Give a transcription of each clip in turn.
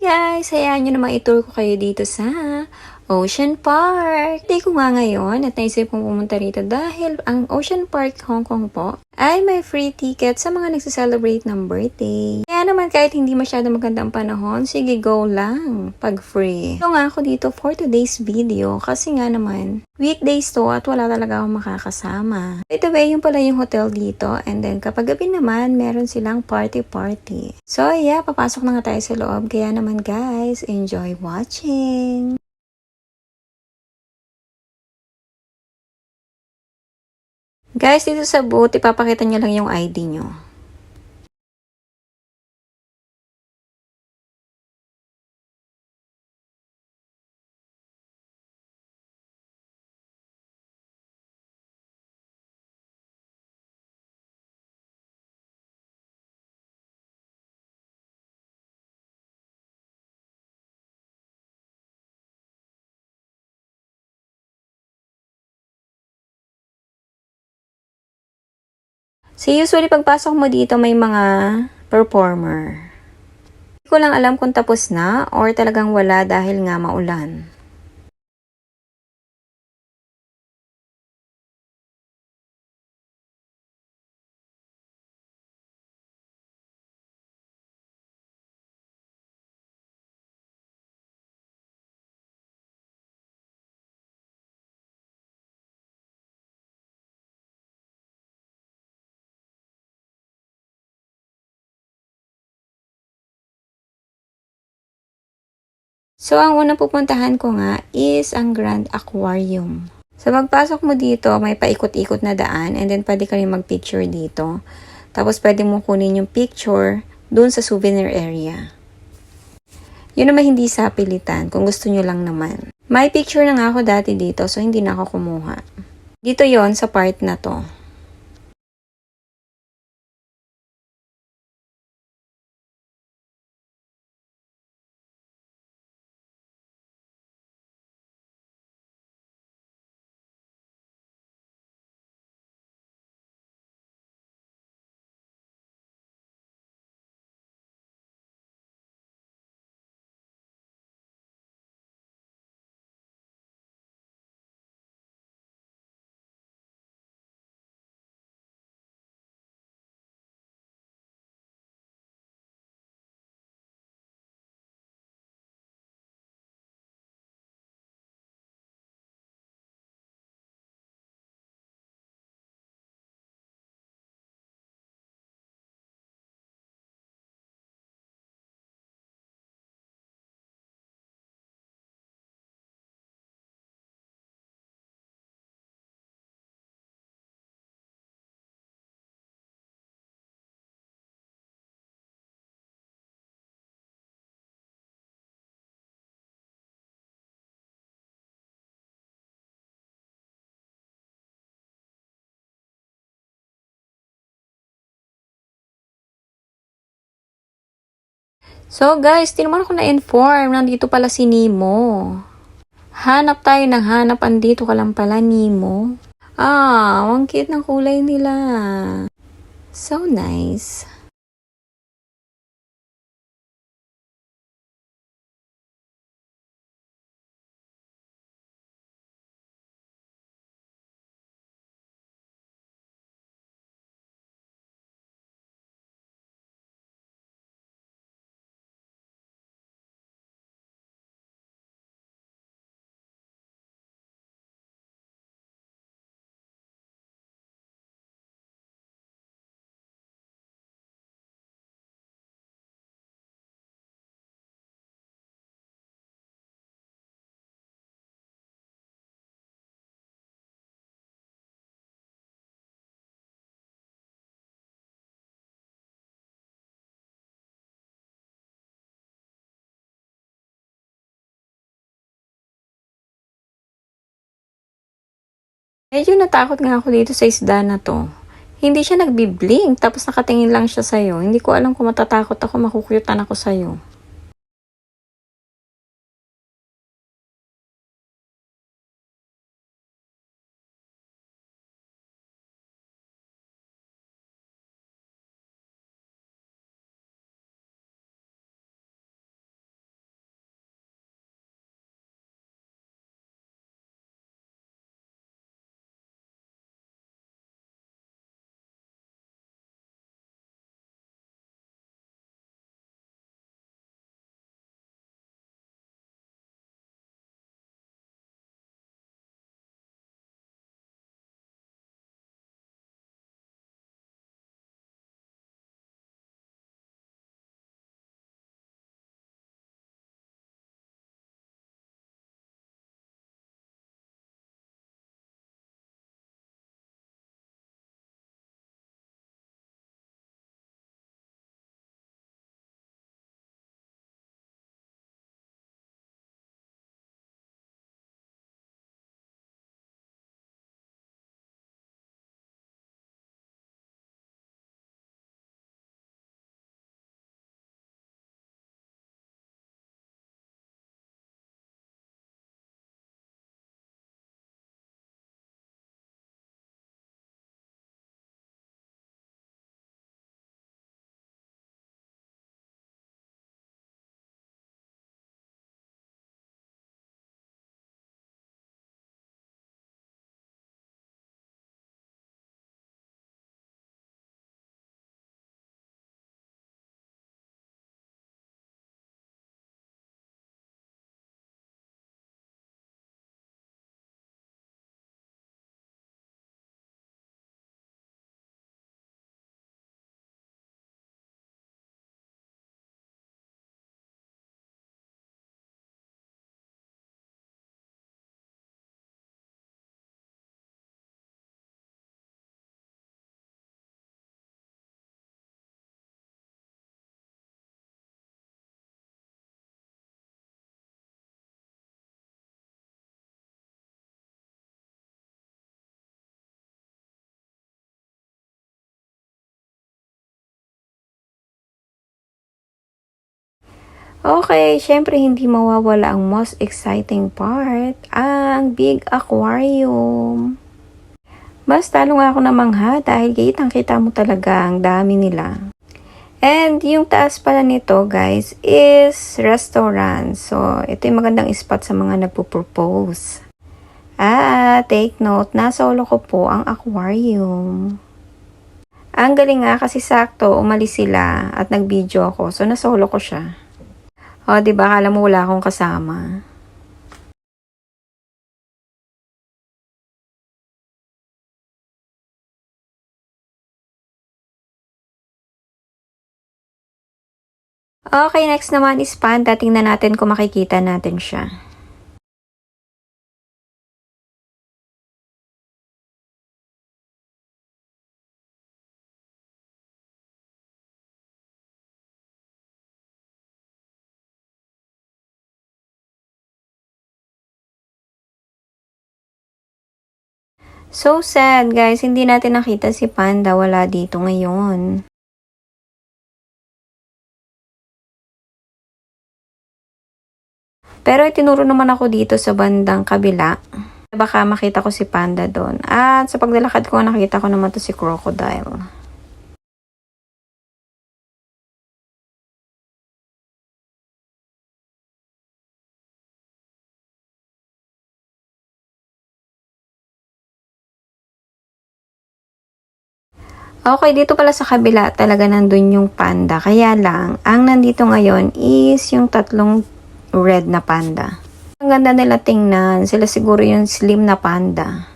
Guys, hayaan nyo namang i-tour ko kayo dito sa Ocean Park. Day ko nga ngayon at naisip kong pumunta rito dahil ang Ocean Park Hong Kong po ay may free ticket sa mga nagsiselebrate ng birthday. Kaya naman kahit hindi masyado maganda ang panahon, sige go lang pag free. Ito nga ako dito for today's video kasi nga naman weekdays to at wala talaga akong makakasama. By the way, yung pala yung hotel dito and then kapag gabi naman meron silang party. So yeah, papasok na nga tayo sa loob kaya naman guys, enjoy watching! Guys, dito sa booth, ipapakita nyo lang yung ID nyo. So usually pagpasok mo dito may mga performer. Hindi ko lang alam kung tapos na or talagang wala dahil nga maulan. So, ang unang pupuntahan ko nga is ang Grand Aquarium. So, pagpasok mo dito, may paikot-ikot na daan and then pwede ka rin mag-picture dito. Tapos, pwede mo kunin yung picture dun sa souvenir area. Yun naman hindi sa pilitan kung gusto nyo lang naman. May picture na nga ako dati dito so hindi na ako kumuha. Dito yon sa part na to. So guys, di naman ako na-inform. Nandito pala si Nemo. Hanap tayo ng hanap. Andito ka lang pala, Nemo. Ang cute ng kulay nila. So nice. Medyo natakot nga ako dito sa isda na to. Hindi siya nagbi-blink tapos nakatingin lang siya sa'yo. Hindi ko alam kung matatakot ako, makukuyutan ako sa'yo. Okay, syempre hindi mawawala ang most exciting part, ang big aquarium. Mas talo nga ako namangha dahil kitang-kita mo talaga ang dami nila. And yung taas pala nito guys is restaurant. So, ito yung magandang spot sa mga nagpo-propose. Take note, nasa ulo ko po ang aquarium. Ang galing nga kasi sakto, umalis sila at nag-video ako. So, nasa ulo ko siya. O, diba? Akala mo wala akong kasama. Okay, next naman is panda. Tingnan natin kung makikita natin siya. So sad guys, hindi natin nakita si Panda, wala dito ngayon. Pero itinuro naman ako dito sa bandang kabila. Baka makita ko si Panda doon. At sa paglalakad ko, nakita ko naman to si Crocodile. Okay, dito pala sa kabila talaga nandun yung panda. Kaya lang, ang nandito ngayon is yung tatlong red na panda. Ang ganda nila tingnan. Sila siguro yung slim na panda.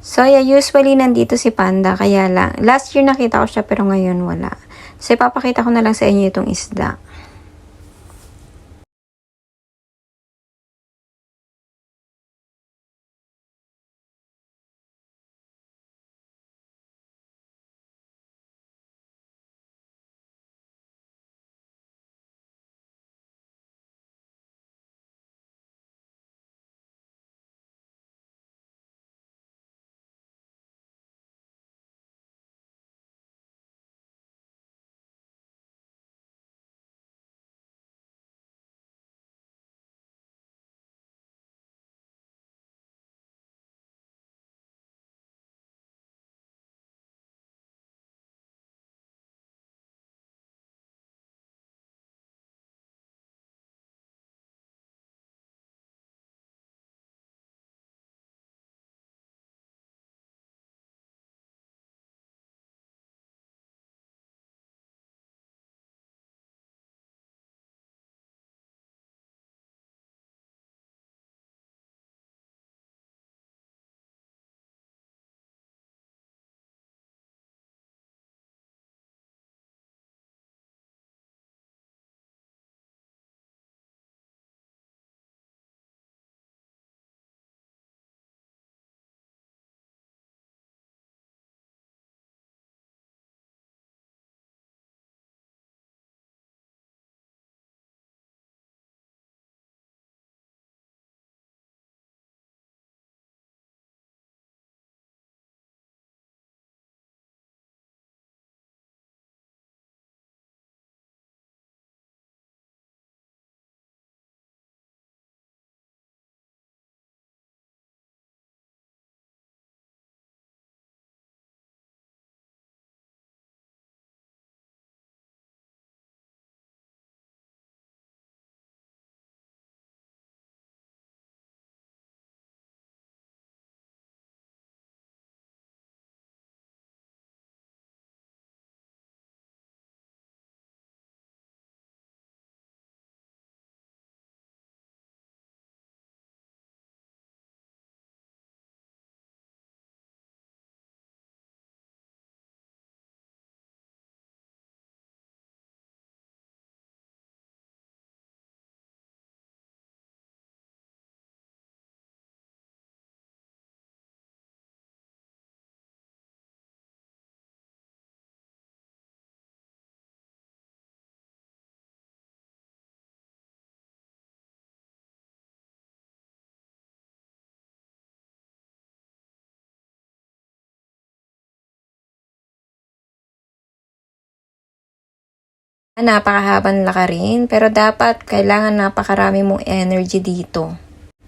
So yeah, usually nandito si Panda, kaya lang, last year nakita ko siya pero ngayon wala. So ipapakita ko na lang sa inyo itong isda. Napakahabang lakarin, pero dapat kailangan napakarami mong energy dito.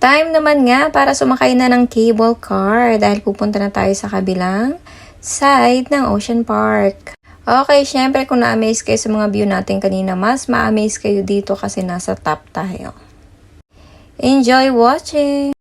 Time naman nga para sumakay na ng cable car dahil pupunta na tayo sa kabilang side ng Ocean Park. Okay, syempre kung na-amaze kayo sa mga view natin kanina, mas ma-amaze kayo dito kasi nasa top tayo. Enjoy watching!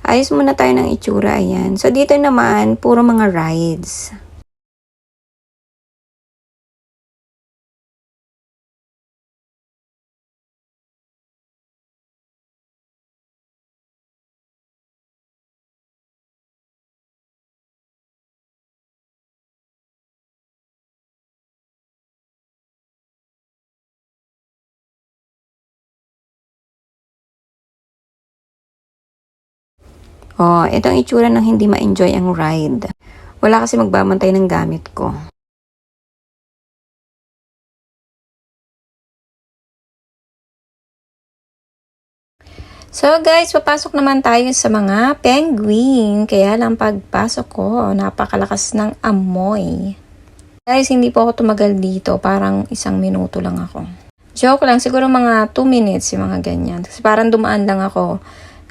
Ayos muna tayo ng itsura, ayan. So, dito naman, puro mga rides. Oh, itong itsura ng hindi ma-enjoy ang ride. Wala kasi magbabantay ng gamit ko. So guys, papasok naman tayo sa mga penguin. Kaya lang pagpasok ko, napakalakas ng amoy. Guys, hindi po ako tumagal dito. Parang 1 minuto lang ako. Joke lang, siguro mga 2 minutes yung mga ganyan. Kasi parang dumaan lang ako.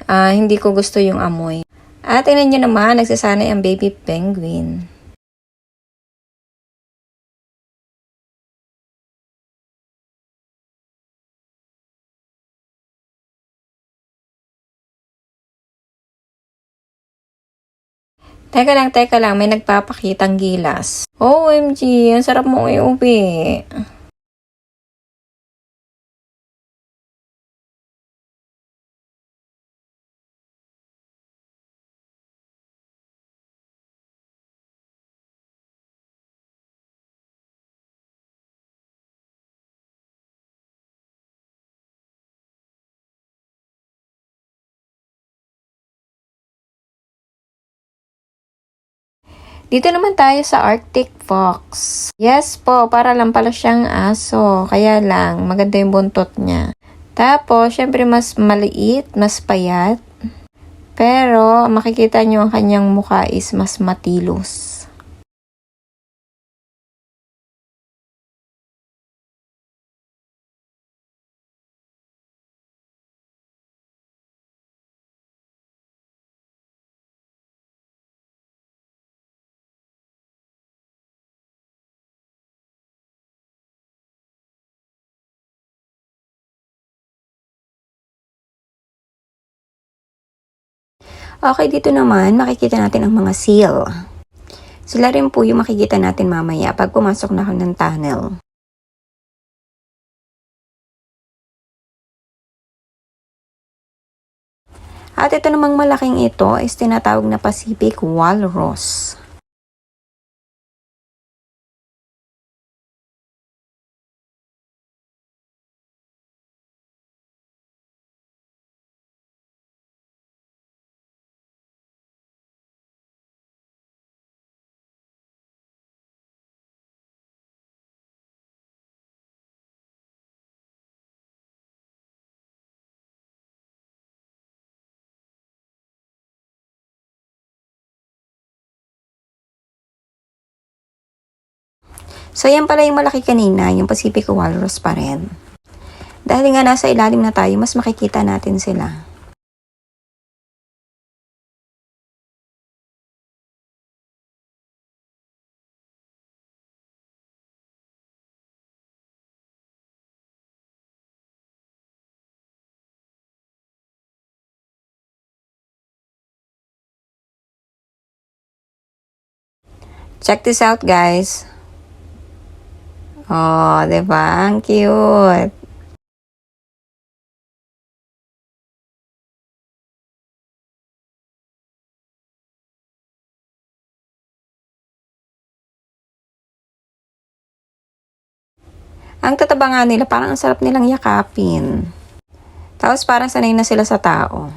Hindi ko gusto yung amoy. At tingnan nyo naman, nagsasanay ang baby penguin. Teka lang, may nagpapakitang gilas. OMG, ang sarap mong iuwi. Dito naman tayo sa Arctic Fox. Yes po, para lang pala siyang aso. Kaya lang, maganda yung buntot niya. Tapos, syempre mas maliit, mas payat. Pero, makikita nyo ang kanyang mukha is mas matilos. Okay, dito naman makikita natin ang mga seal. Sila rin po yung makikita natin mamaya pag pumasok na ako ng tunnel. At ito namang malaking ito is tinatawag na Pacific Walrus. So, yan pala yung malaki kanina, yung Pacific Walrus pa rin. Dahil nga nasa ilalim na tayo, mas makikita natin sila. Check this out, guys. Oh, diba? Ang cute. Ang tataba nga nila, parang ang sarap nilang yakapin. Tapos parang sanay na sila sa tao.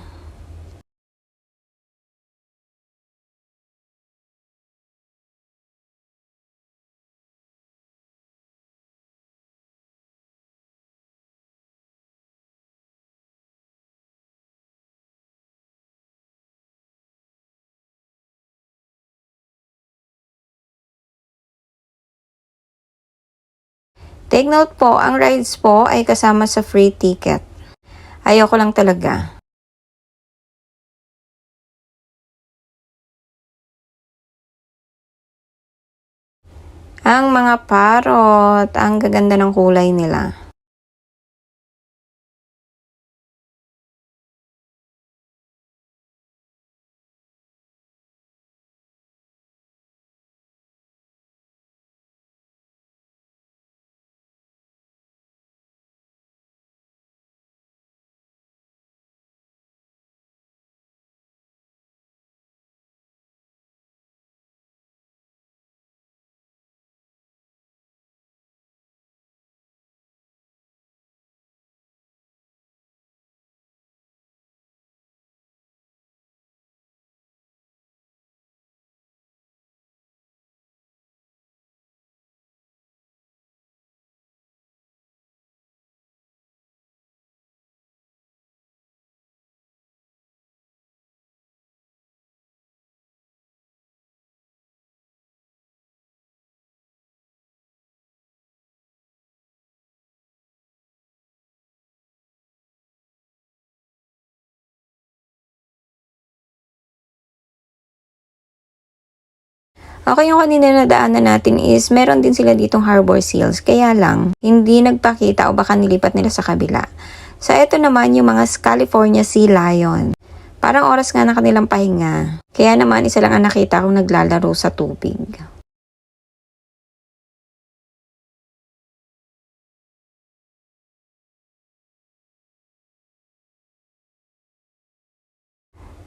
Take note po, ang rides po ay kasama sa free ticket. Ayoko lang talaga. Ang mga parot, ang gaganda ng kulay nila. Okay, yung kanina na daanan natin is meron din sila ditong harbor seals. Kaya lang, hindi nagpakita o baka nilipat nila sa kabila. So, ito naman yung mga California Sea Lion. Parang oras nga na kanilang pahinga. Kaya naman, isa lang ang nakita kong naglalaro sa tubig.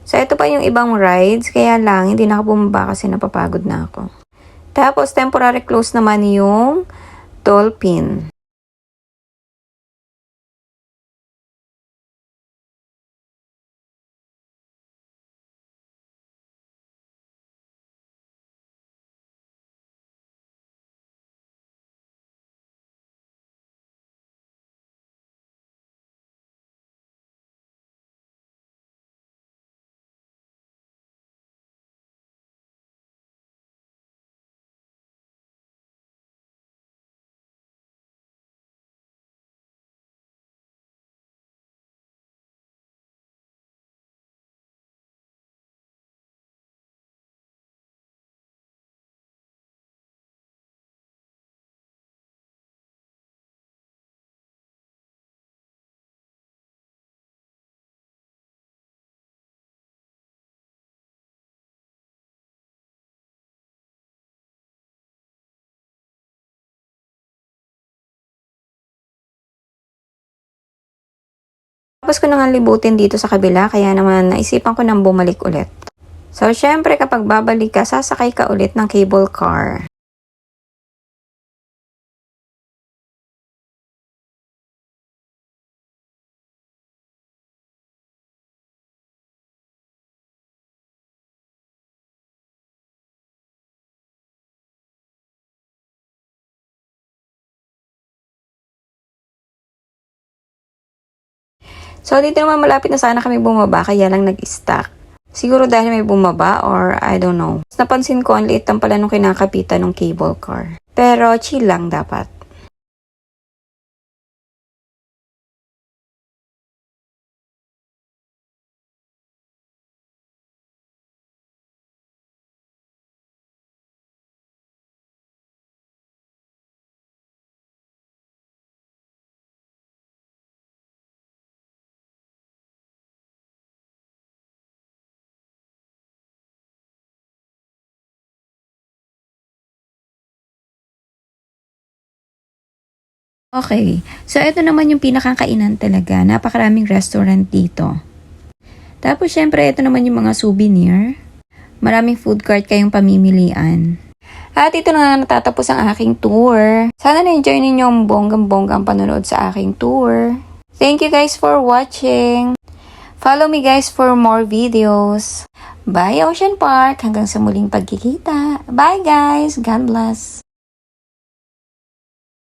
So, ito pa yung ibang rides. Kaya lang, hindi na ako bumaba kasi napapagod na ako. Tapos, temporary close naman yung dolphin. Tapos ko na nga libutin dito sa kabila, kaya naman naisipan ko nang bumalik ulit. So, syempre kapag babalik ka, sasakay ka ulit ng cable car. So, dito naman malapit na sana kami bumaba, kaya lang nag-stuck. Siguro dahil may bumaba or I don't know. Napansin ko, ang liit lang pala nung kinakapitan ng cable car. Pero chill lang dapat. Okay, so ito naman yung pinakakainan talaga. Napakaraming restaurant dito. Tapos syempre ito naman yung mga souvenir. Maraming food cart kayong pamimilian. At ito na nga natatapos ang aking tour. Sana na-enjoy ninyo ang bonggang-bonggang panonood sa aking tour. Thank you guys for watching. Follow me guys for more videos. Bye Ocean Park. Hanggang sa muling pagkikita. Bye guys. God bless.